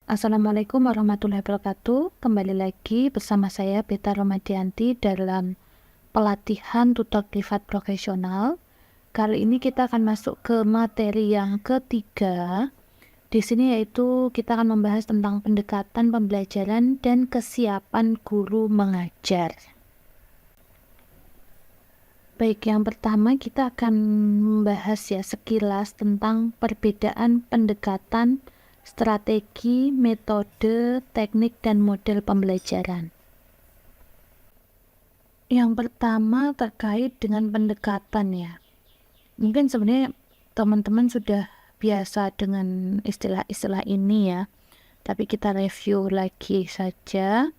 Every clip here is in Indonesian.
Assalamualaikum warahmatullahi wabarakatuh. Kembali lagi bersama saya Beta Romadianti dalam pelatihan tutor privat profesional. Kali ini kita akan masuk ke materi yang ketiga. Di sini yaitu kita akan membahas tentang pendekatan pembelajaran dan kesiapan guru mengajar. Baik, yang pertama kita akan membahas ya sekilas tentang perbedaan pendekatan, strategi, metode, teknik, dan model pembelajaran. Yang pertama terkait dengan pendekatan ya. Mungkin sebenarnya teman-teman sudah biasa dengan istilah-istilah ini ya. Tapi kita review lagi saja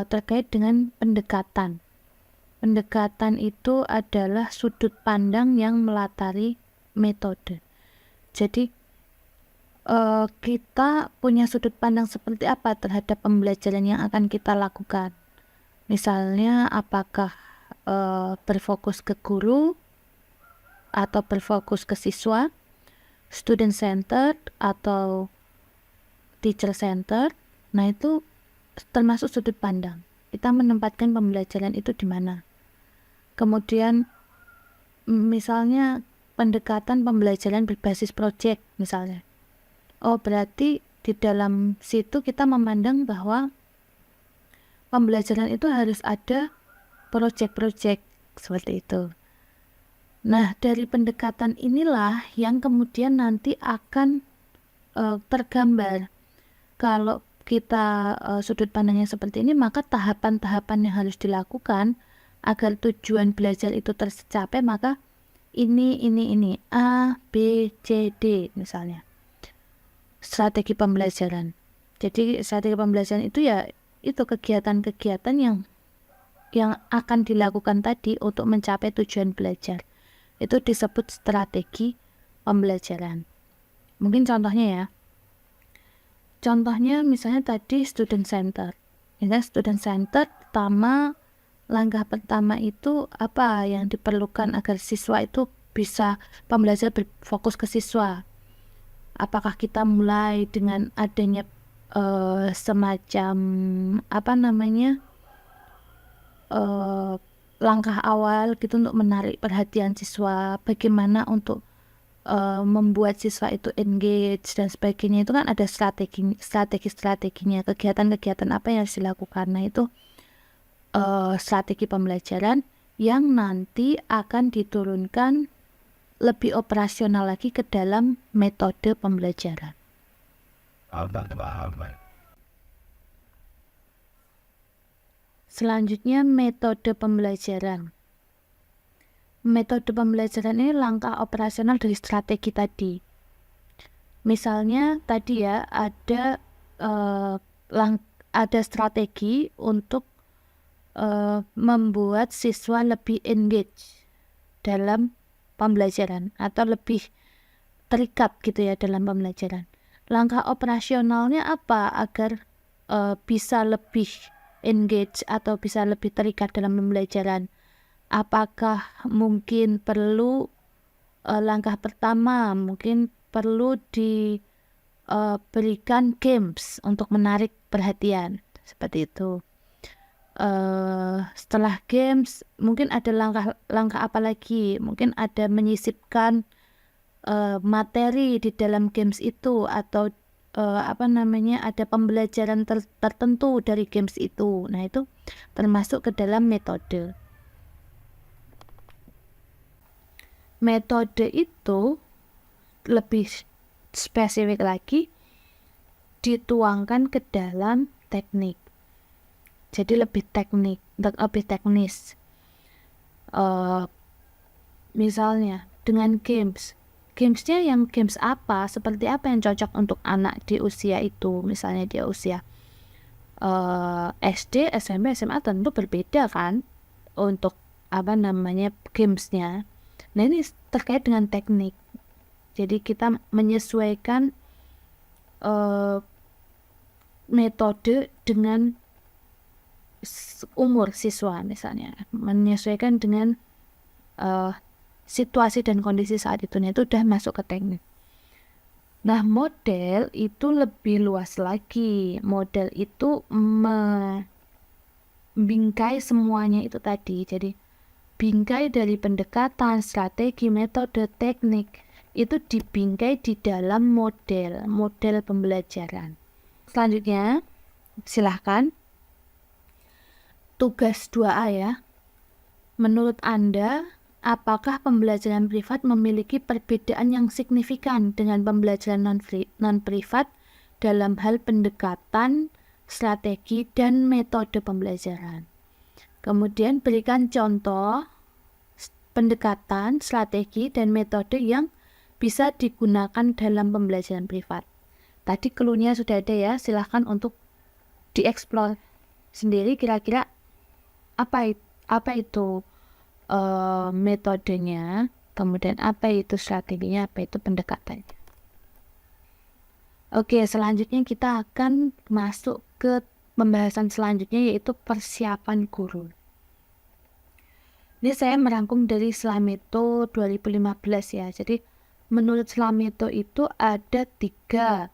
terkait dengan pendekatan. Pendekatan itu adalah sudut pandang yang melatari metode. Jadi kita punya sudut pandang seperti apa terhadap pembelajaran yang akan kita lakukan. Misalnya apakah berfokus ke guru atau berfokus ke siswa, student centered atau teacher centered. Nah, itu termasuk sudut pandang. Kita menempatkan pembelajaran itu di mana. Kemudian misalnya pendekatan pembelajaran berbasis proyek misalnya. Oh, berarti di dalam situ kita memandang bahwa pembelajaran itu harus ada proyek-proyek seperti itu. Nah, dari pendekatan inilah yang kemudian nanti akan tergambar. Kalau kita sudut pandangnya seperti ini, maka tahapan-tahapan yang harus dilakukan agar tujuan belajar itu tercapai, maka ini A, B, C, D misalnya. Strategi pembelajaran. Jadi strategi pembelajaran itu ya itu kegiatan-kegiatan yang akan dilakukan tadi untuk mencapai tujuan belajar. Itu disebut strategi pembelajaran. Mungkin contohnya ya. Contohnya misalnya tadi student center. Misalnya student center langkah pertama itu apa yang diperlukan agar siswa itu bisa pembelajaran berfokus ke siswa. Apakah kita mulai dengan adanya semacam langkah awal gitu untuk menarik perhatian siswa, bagaimana untuk membuat siswa itu engage dan sebagainya. Itu kan ada strategi-strateginya, kegiatan-kegiatan apa yang harus dilakukan. Nah, itu strategi pembelajaran yang nanti akan diturunkan lebih operasional lagi ke dalam metode pembelajaran. Selanjutnya metode pembelajaran. Metode pembelajaran ini langkah operasional dari strategi tadi. Misalnya tadi ya ada strategi untuk membuat siswa lebih engage dalam pembelajaran atau lebih terikat gitu ya dalam pembelajaran. Langkah operasionalnya apa agar bisa lebih engage atau bisa lebih terikat dalam pembelajaran? Apakah mungkin perlu langkah pertama mungkin perlu diberikan games untuk menarik perhatian seperti itu. Setelah games mungkin ada langkah apa lagi? Mungkin ada menyisipkan materi di dalam games itu atau ada pembelajaran tertentu dari games itu. Nah, itu termasuk ke dalam metode. Metode itu lebih spesifik lagi dituangkan ke dalam teknik. Jadi lebih teknis. Misalnya dengan gamesnya yang games apa, seperti apa yang cocok untuk anak di usia itu. Misalnya dia usia SD, SMP, SMA tentu berbeda kan untuk gamesnya. Nah, ini terkait dengan teknik. Jadi kita menyesuaikan metode dengan umur siswa misalnya, menyesuaikan dengan situasi dan kondisi saat itu. Nah, itu udah masuk ke teknik. Nah, model itu lebih luas lagi. Model itu membingkai semuanya itu tadi. Jadi, bingkai dari pendekatan, strategi, metode, teknik itu dibingkai di dalam model pembelajaran. Selanjutnya, silahkan tugas 2A ya. Menurut Anda, apakah pembelajaran privat memiliki perbedaan yang signifikan dengan pembelajaran non-privat dalam hal pendekatan, strategi, dan metode pembelajaran? Kemudian berikan contoh pendekatan, strategi, dan metode yang bisa digunakan dalam pembelajaran privat. Tadi clue-nya sudah ada ya, silahkan untuk dieksplor sendiri kira-kira apa itu metodenya, kemudian apa itu strateginya, apa itu pendekatannya. Oke, selanjutnya kita akan masuk ke pembahasan selanjutnya, yaitu persiapan guru. Ini saya merangkum dari Slameto 2015 ya. Jadi menurut Slameto itu ada 3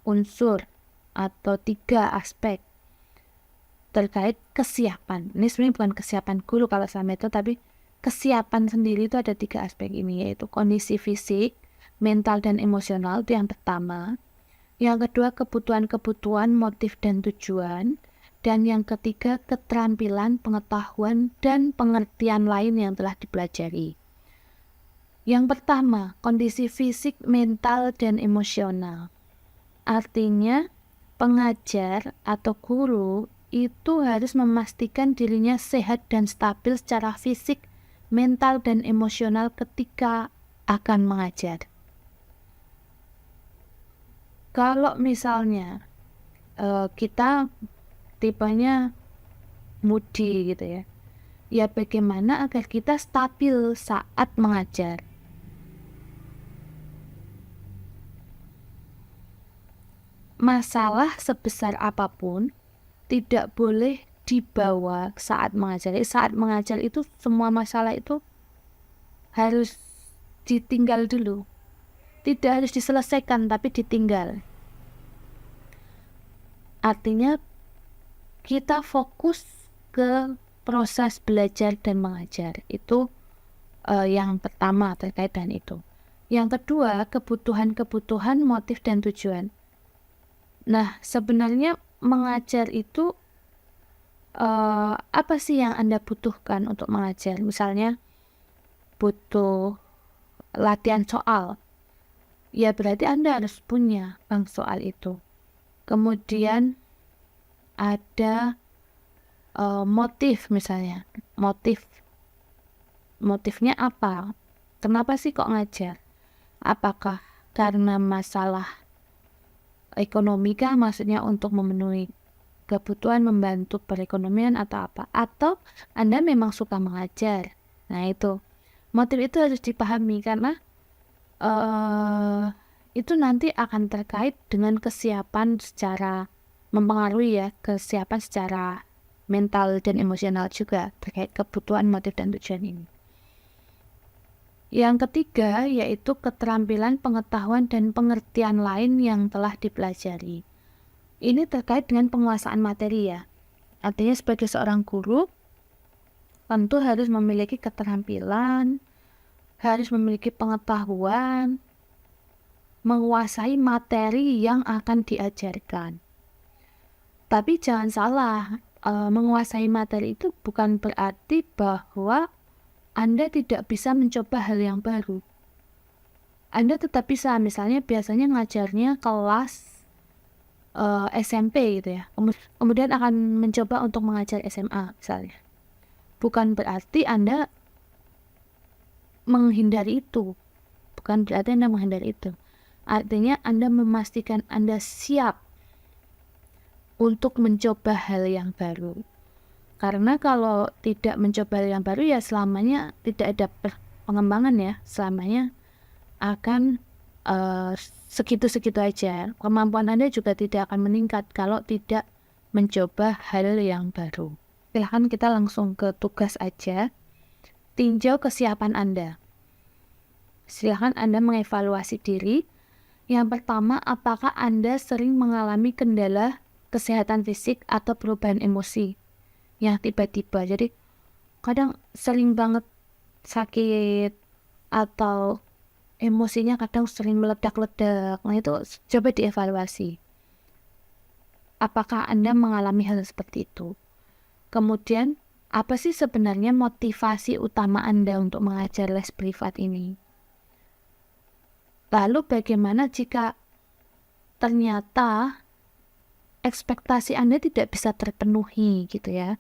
unsur atau 3 aspek terkait kesiapan. Ini sebenarnya bukan kesiapan guru kalau Slameto, tapi kesiapan sendiri itu ada 3 aspek ini, yaitu kondisi fisik, mental, dan emosional, itu yang pertama. Yang kedua, kebutuhan-kebutuhan, motif, dan tujuan. Dan yang ketiga, keterampilan, pengetahuan, dan pengertian lain yang telah dipelajari. Yang pertama, kondisi fisik, mental, dan emosional. Artinya, pengajar atau guru itu harus memastikan dirinya sehat dan stabil secara fisik, mental, dan emosional ketika akan mengajar. Kalau misalnya kita tipenya moody gitu ya, ya bagaimana agar kita stabil saat mengajar? Masalah sebesar apapun tidak boleh dibawa saat mengajar. Saat mengajar itu semua masalah itu harus ditinggal dulu. Tidak harus diselesaikan, tapi ditinggal. Artinya kita fokus ke proses belajar dan mengajar. Itu yang pertama terkait dengan itu. Yang kedua, kebutuhan-kebutuhan, motif, dan tujuan. Nah, sebenarnya mengajar itu apa sih yang Anda butuhkan untuk mengajar? Misalnya butuh latihan soal, ya berarti Anda harus punya bank soal itu. Kemudian ada motif, misalnya motifnya apa? Kenapa sih kok ngajar? Apakah karena masalah ekonomi kah, maksudnya untuk memenuhi kebutuhan, membantu perekonomian atau apa? Atau Anda memang suka mengajar? Nah, itu motif itu harus dipahami, karena itu nanti akan terkait dengan kesiapan secara mempengaruhi ya, kesiapan secara mental dan emosional juga terkait kebutuhan, motif, dan tujuan ini. Yang ketiga yaitu keterampilan, pengetahuan, dan pengertian lain yang telah dipelajari. Ini terkait dengan penguasaan materi ya. Artinya sebagai seorang guru tentu harus memiliki keterampilan, harus memiliki pengetahuan, menguasai materi yang akan diajarkan. Tapi jangan salah, menguasai materi itu bukan berarti bahwa Anda tidak bisa mencoba hal yang baru. Anda tetap bisa, misalnya biasanya ngajarnya kelas SMP gitu ya, kemudian akan mencoba untuk mengajar SMA misalnya. Bukan berarti Anda menghindari itu. Bukan berarti Anda menghindari itu. Artinya Anda memastikan Anda siap untuk mencoba hal yang baru. Karena kalau tidak mencoba hal yang baru ya selamanya tidak ada pengembangan ya. Selamanya akan segitu-segitu aja. Kemampuan Anda juga tidak akan meningkat kalau tidak mencoba hal yang baru. Silahkan kita langsung ke tugas aja. Tinjau kesiapan Anda. Silahkan Anda mengevaluasi diri. Yang pertama, apakah Anda sering mengalami kendala kesehatan fisik atau perubahan emosi yang tiba-tiba? Jadi kadang sering banget sakit atau emosinya kadang sering meledak-ledak. Nah, itu coba dievaluasi. Apakah Anda mengalami hal seperti itu? Kemudian, apa sih sebenarnya motivasi utama Anda untuk mengajar les privat ini? Lalu bagaimana jika ternyata ekspektasi Anda tidak bisa terpenuhi gitu ya,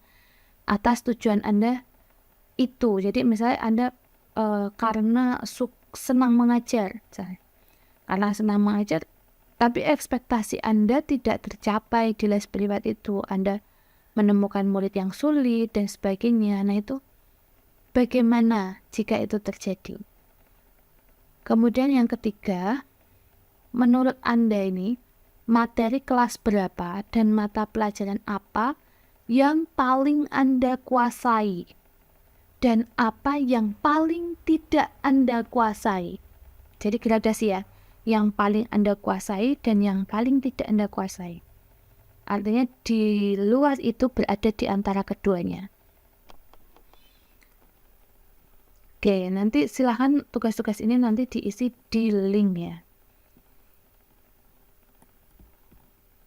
atas tujuan Anda itu. Jadi misalnya Anda karena senang mengajar, karena senang mengajar, tapi ekspektasi Anda tidak tercapai di les privat itu. Anda menemukan murid yang sulit dan sebagainya. Nah, itu bagaimana jika itu terjadi? Kemudian yang ketiga, menurut Anda ini, materi kelas berapa dan mata pelajaran apa yang paling Anda kuasai dan apa yang paling tidak Anda kuasai? Jadi gradasi ya, yang paling Anda kuasai dan yang paling tidak Anda kuasai. Artinya di luar itu berada di antara keduanya. Oke, nanti silahkan tugas-tugas ini nanti diisi di link ya.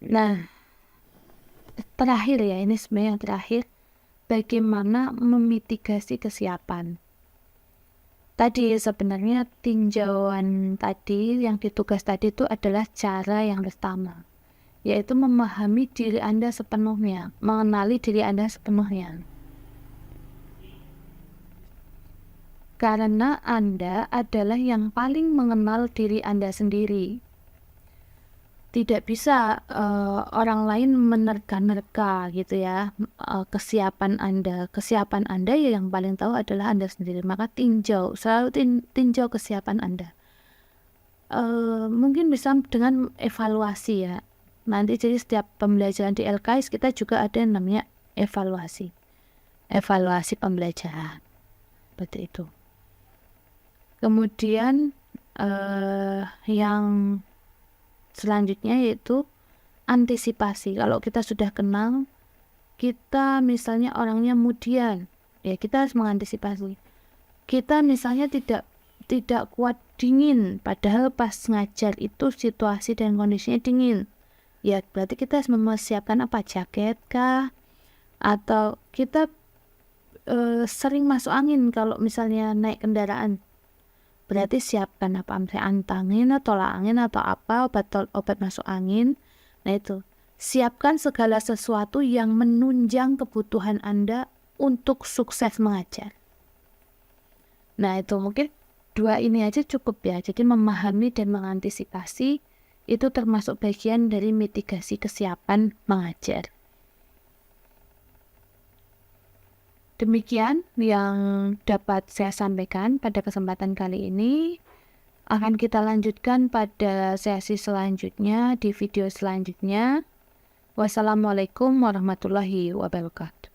Nah, terakhir ya, ini sebenarnya yang terakhir, bagaimana memitigasi kesiapan. Tadi sebenarnya tinjauan tadi, yang ditugas tadi itu adalah cara yang pertama, yaitu memahami diri Anda sepenuhnya, mengenali diri Anda sepenuhnya. Karena Anda adalah yang paling mengenal diri Anda sendiri. Tidak bisa orang lain menerka-nerka gitu ya, kesiapan Anda. Kesiapan Anda ya yang paling tahu adalah Anda sendiri. Maka selalu tinjau kesiapan Anda. Mungkin bisa dengan evaluasi ya. Nanti jadi setiap pembelajaran di LKS kita juga ada yang namanya evaluasi pembelajaran, seperti itu. Kemudian yang selanjutnya yaitu antisipasi. Kalau kita sudah kenal, kita misalnya orangnya mudian, ya kita harus mengantisipasi. Kita misalnya tidak kuat dingin, padahal pas ngajar itu situasi dan kondisinya dingin. Ya berarti kita harus mempersiapkan apa, jaket kah? Atau kita sering masuk angin kalau misalnya naik kendaraan. Berarti siapkan apa, misalnya antangin atau tolak angin atau apa, obat masuk angin. Nah itu, siapkan segala sesuatu yang menunjang kebutuhan Anda untuk sukses mengajar. Nah itu mungkin 2 ini aja cukup ya. Jadi memahami dan mengantisipasi itu termasuk bagian dari mitigasi kesiapan mengajar. Demikian yang dapat saya sampaikan pada kesempatan kali ini. Akan kita lanjutkan pada sesi selanjutnya, di video selanjutnya. Wassalamualaikum warahmatullahi wabarakatuh.